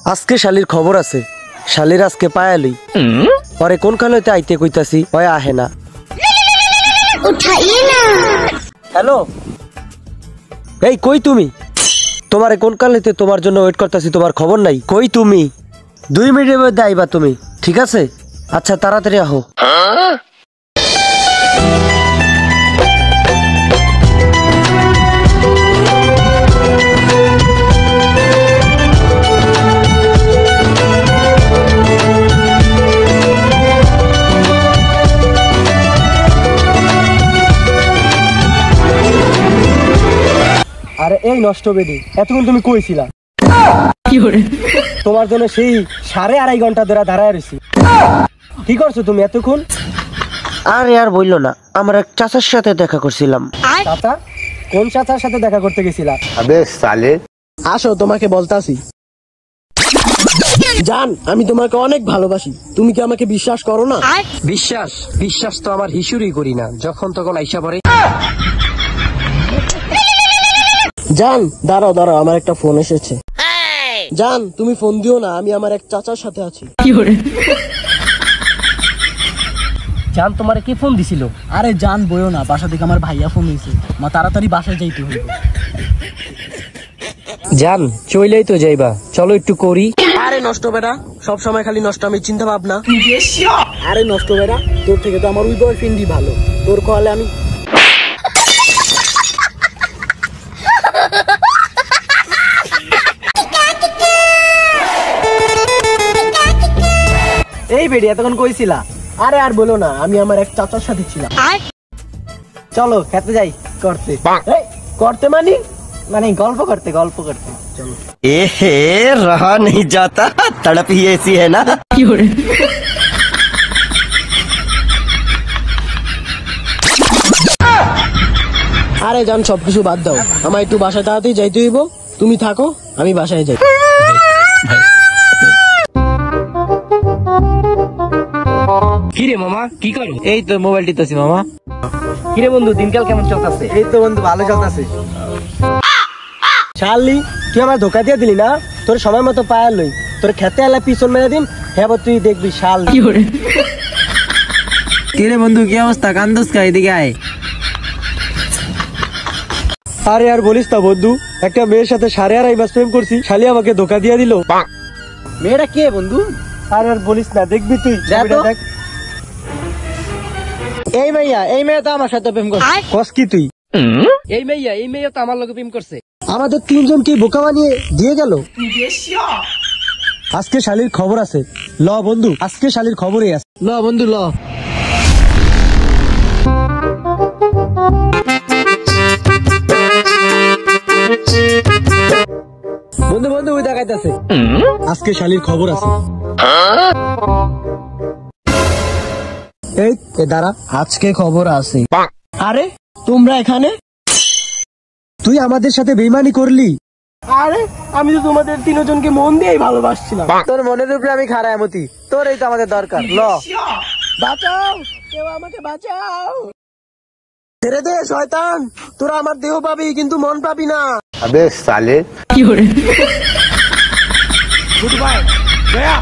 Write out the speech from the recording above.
আজকে শালির খবর আছে, শালির আজকে পায়ালি পরে কোন কালতে আইতে কইতাছি ওই আহে না। হ্যালো, এই কই তুমি? তোমারে কোন কালতে তোমার জন্য ওয়েট করতেছি, তোমার খবর নাই। কই তুমি? 2 মিনিটের মধ্যে আইবা তুমি, ঠিক আছে? আচ্ছা তাড়াতাড়ি আহো। আরে এই নষ্ট বেডি, এতক্ষণ তুমি কইছিলা? তোমার জন্য সেই 2.5 ঘন্টা ধরে দাঁড়ায় রয়েছি। কি করছো তুমি এতক্ষণ? আরে আর বললো না, আমার এক চাচার সাথে দেখা করছিলাম। চাচা? কোন চাচার সাথে দেখা করতে গেছিলা? আবে সালে, আসো তোমাকে বলতাছি। জান, আমি তোমাকে অনেক ভালোবাসি, তুমি কি আমাকে বিশ্বাস করো না? বিশ্বাস তো আমার হিসুরই করি না, যখন তখন আইসা পড়ে। জান দাঁড়াও, আমার একটা ফোন এসেছে। জান তুমি ফোন দিও না, আমি আমার এক চাচার সাথে আছি। জান তোমারে কে ফোন দিছিল? আরে জান বইও না, বাসা থেকে আমার ভাইয়া ফোন দিয়েছে, মা তাড়াতাড়ি বাসায় যাইতে হইব। জান চইলেই তো যাইবা, চলো একটু করি। আরে নষ্ট বেটা, সব সময় খালি নষ্ট আমি চিন্তা ভাবনা। আরে নষ্ট বেটা, তোর থেকে তো আমার ওই বয়ফ্রেন্ডই ভালো, তোর কলে আমি। এই বেডি এতক্ষণ কইছিলা? আরে আর বলো না, আমি আমার এক চাচার সাথে ছিলাম। চলো খেতে যাই করতে। করতে মানে গল্প করতে চলো। এহে রহা नहीं जाता, तड़प ही ऐसी है ना। আরে জান সবকিছু বাদ দাও, আমার একটু বাসায় তাড়াতাড়ি যাইতে হইব, তুমি থাকো আমি বাসায় যাই। কিরে মামা কি করো? এই তো মোবাইল টিপতেছি মামা। কিরে বন্ধু দিনকাল কেমন চলতেছে? এই তো বন্ধু ভালো চলতেছে। শালি তুই আমার ধোকা দিয়ে দিলি না, তোর সময় মতো পায়া লই, তোর খেতে এলা পিছন মেরে দিন, হ্যাঁ তুই দেখবি শাল। কিরে বন্ধু কি অবস্থা, কান্দোস কা? এদিকে আয়। আরে আর বলিস না বন্ধু, একটা মেয়ের সাথে 2.5 মাস প্রেম করছি, শালি আমাকে ধোকা দিয়ে দিল। মেয়েটা কে বন্ধু? আরে আর বলিস না, দেখবি তুই দেখ। এই মেয়ে তো আমার সাথে প্রেম করছে। কস কি তুই? এই মেয়ে তো আমার লগে প্রেম করছে। আমাদের 3 জনকে বোকা বানিয়ে দিয়ে গেল। আজকে শালির খবর আছে, ল বন্ধু, আজকে শালির খবরই আছে। ল বন্ধু ল। বন্ধু ওই দেখাইতেছে, আজকে শালির খবর আছে। এই দাঁড়া, আজকে খবর আছে। আরে তোমরা এখানে? তুই আমাদের সাথে বেইমানি করলি? আরে আমি তো তোমাদের 3 জনকে মন দিয়েই ভালোবাসছিলাম। তোর মনের উপরে আমি খাড়া এমতি, তোর এই তো আমাদের দরকার। ল বাঁচাও, কেউ আমাকে বাঁচাও। ছেড়ে দে শয়তান, তোরা আমার দেহ পাবি কিন্তু মন পাবি না। अबे साले গুড বাই গয়া।